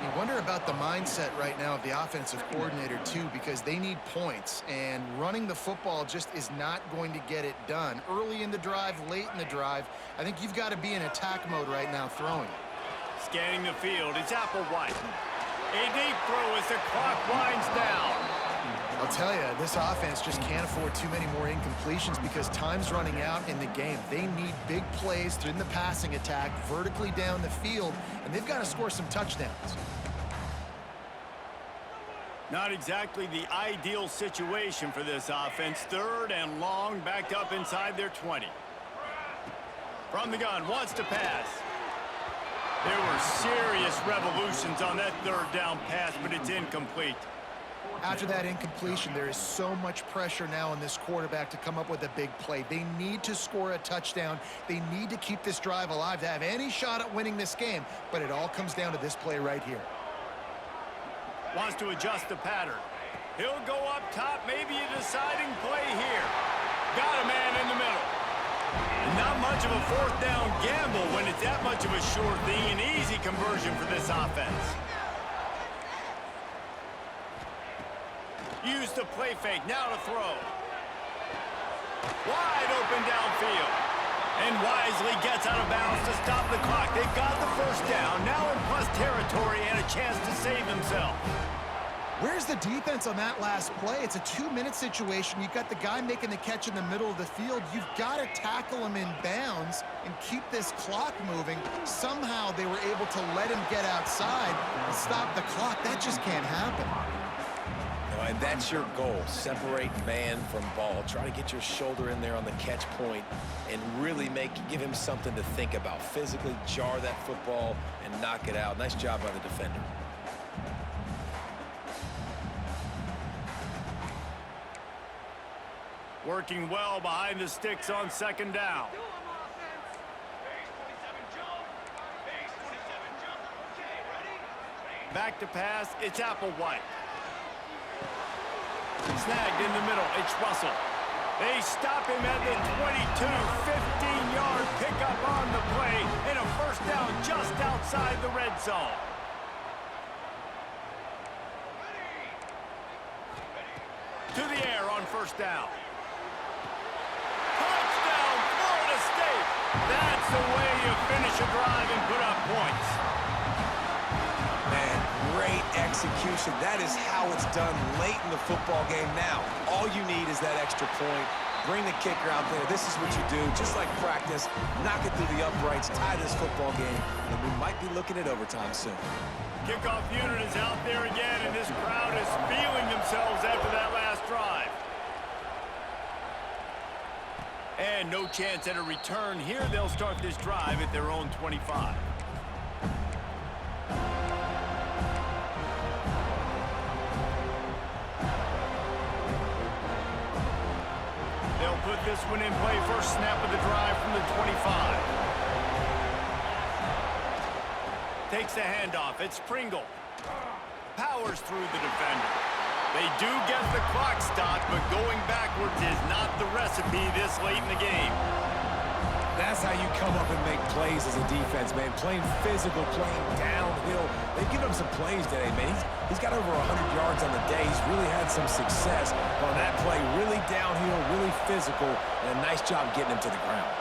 You wonder about the mindset right now of the offensive coordinator, too, because they need points, and running the football just is not going to get it done. Early in the drive, late in the drive, I think you've got to be in attack mode right now throwing. Scanning the field, it's Applewhite. A deep throw as the clock winds down. I'll tell you, this offense just can't afford too many more incompletions because time's running out in the game. They need big plays through the passing attack, vertically down the field, and they've got to score some touchdowns. Not exactly the ideal situation for this offense. 3rd and long, backed up inside their 20. From the gun, wants to pass. There were serious revolutions on that 3rd down pass, but it's incomplete. After that incompletion, there is so much pressure now on this quarterback to come up with a big play. They need to score a touchdown. They need to keep this drive alive to have any shot at winning this game, but it all comes down to this play right here. Wants to adjust the pattern. He'll go up top, maybe a deciding play here. Got a man in the middle. Not much of a 4th down gamble when it's that much of a sure thing, an easy conversion for this offense. Use the play fake, now to throw. Wide open downfield. And wisely gets out of bounds to stop the clock. They've got the 1st down, now in plus territory and a chance to save himself. Where's the defense on that last play? It's a 2-minute situation. You've got the guy making the catch in the middle of the field. You've got to tackle him in bounds and keep this clock moving. Somehow they were able to let him get outside and stop the clock. That just can't happen. And that's your goal. Separate man from ball. Try to get your shoulder in there on the catch point and really give him something to think about. Physically jar that football and knock it out. Nice job by the defender. Working well behind the sticks on 2nd down. Back to pass, it's Applewhite. Snagged in the middle, it's Russell. They stop him at the 22, 15-yard pickup on the play, and a 1st down just outside the red zone. To the air on 1st down. Touchdown, Florida State! That's the way you finish a drive and put up points. Man, great execution. That is how it's done late in the football game. Now, all you need is that extra point. Bring the kicker out there. This is what you do. Just like practice, knock it through the uprights, tie this football game, and we might be looking at overtime soon. Kickoff unit is out there again, and this crowd is feeling themselves after that last drive. And no chance at a return here. They'll start this drive at their own 25. They'll put this one in play. First snap of the drive from the 25. Takes the handoff. It's Pringle. Powers through the defender. They do get the clock stopped, but going backwards is not the recipe this late in the game. That's how you come up and make plays as a defense, man. Playing physical, playing downhill. They've given him some plays today, man. He's got over 100 yards on the day. He's really had some success on that play. Really downhill, really physical, and a nice job getting him to the ground.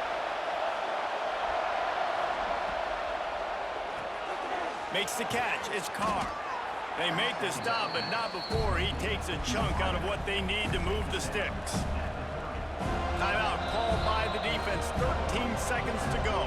Makes the catch. It's Carr. They make the stop, but not before he takes a chunk out of what they need to move the sticks. Timeout called by the defense. 13 seconds to go.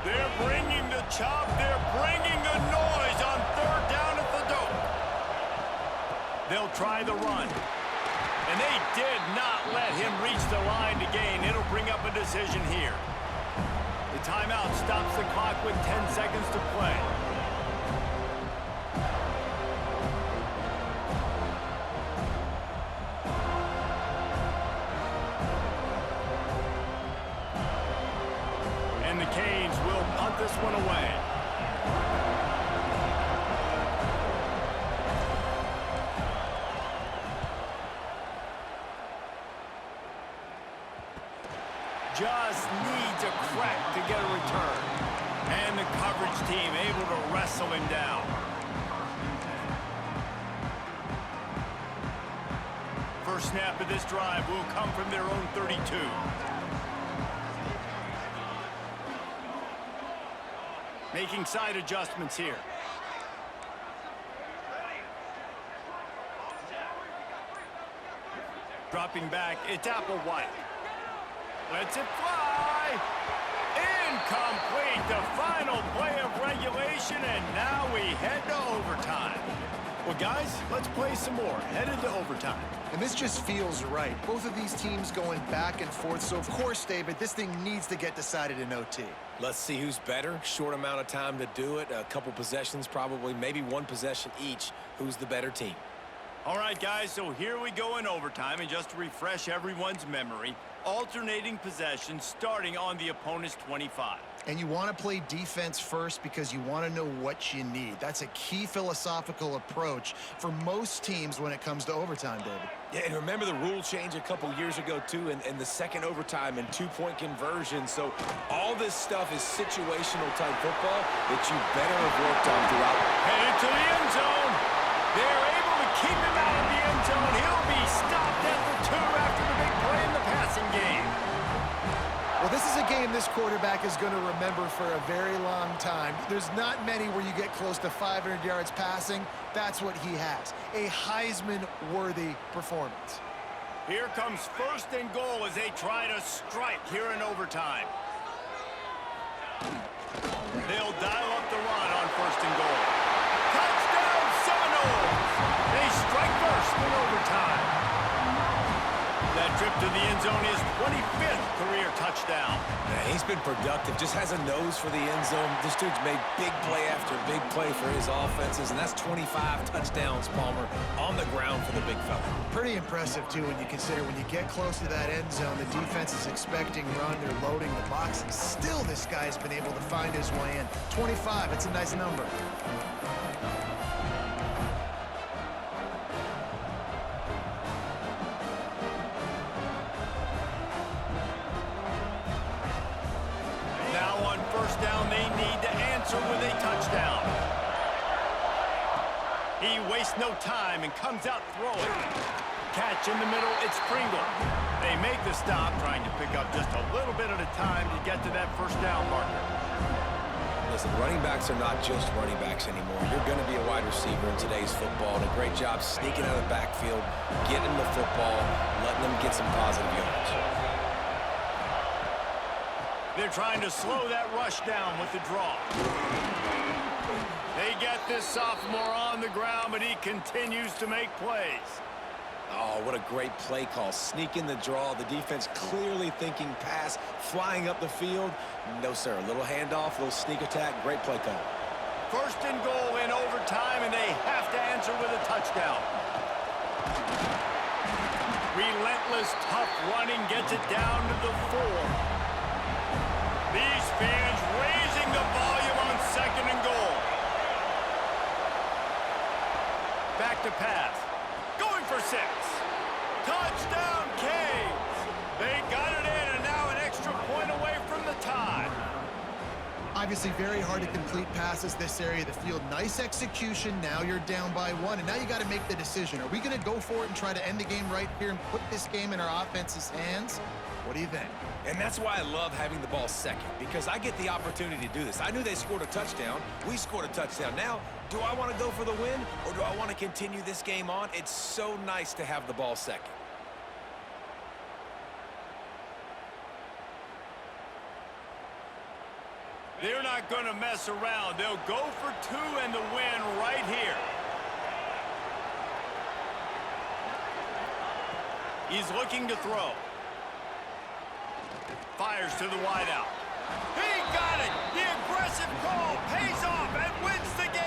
They're bringing the chop. They're bringing the noise on 3rd down at the Doak. They'll try the run. And they did not let him reach the line to gain. It'll bring up a decision here. The timeout stops the clock with 10 seconds to play. And the Canes will punt this one away. Just needs a crack to get a return. And the coverage team able to wrestle him down. First snap of this drive will come from their own 32. Making side adjustments here. Dropping back, it's Applewhite. Lets it fly. Incomplete. The final play of regulation, and now we head to overtime. Well, guys, let's play some more. Headed to overtime. And this just feels right. Both of these teams going back and forth. So, of course, David, this thing needs to get decided in OT. Let's see who's better. Short amount of time to do it. A couple possessions, probably, maybe one possession each. Who's the better team? All right, guys, so here we go in overtime. And just to refresh everyone's memory, alternating possessions starting on the opponent's 25. And you want to play defense first because you want to know what you need. That's a key philosophical approach for most teams when it comes to overtime, David. Yeah, and remember the rule change a couple years ago, too, and the second overtime and two-point conversion. So all this stuff is situational type football that you better have worked on throughout. Headed to the end zone. They're able to keep him out of the end zone. He'll be stopped at the 2 after the big play in the passing game. Well, this is a game this quarterback is going to remember for a very long time. There's not many where you get close to 500 yards passing. That's what he has. A Heisman-worthy performance. Here comes first and goal as they try to strike here in overtime. They'll dial up the run on first and goal. Touchdown Seminoles! They strike first in overtime. That trip to the end zone is 25th career touchdown. Yeah, he's been productive, just has a nose for the end zone. This dude's made big play after big play for his offenses, and that's 25 touchdowns, Palmer, on the ground for the big fella. Pretty impressive, too, when you consider when you get close to that end zone, the defense is expecting run, they're loading the box, and still this guy's been able to find his way in. 25, it's a nice number. With a touchdown. He wastes no time and comes out throwing. Catch in the middle, it's Pringle. They make the stop, trying to pick up just a little bit at a time to get to that first down marker. Listen, running backs are not just running backs anymore. You're going to be a wide receiver in today's football, and a great job sneaking out of the backfield, getting the football, letting them get some positive yards. They're trying to slow that rush down with the draw. They get this sophomore on the ground, but he continues to make plays. Oh, what a great play call. Sneaking the draw. The defense clearly thinking pass, flying up the field. No, sir. A little handoff, a little sneak attack. Great play call. First and goal in overtime, and they have to answer with a touchdown. Relentless, tough running gets it down to the 4. These fans raising the volume on second and goal. Back to pass. Going for 6. Touchdown, Canes. They got it in, and now an extra point away from the tie. Obviously very hard to complete passes this area of the field. Nice execution. Now you're down by 1, and now you got to make the decision. Are we going to go for it and try to end the game right here and put this game in our offense's hands? What do you think? And that's why I love having the ball second, because I get the opportunity to do this. I knew they scored a touchdown. We scored a touchdown. Now, do I want to go for the win, or do I want to continue this game on? It's so nice to have the ball second. They're not going to mess around. They'll go for 2 and the win right here. He's looking to throw. Fires to the wideout. He got it. The aggressive call pays off and wins the game.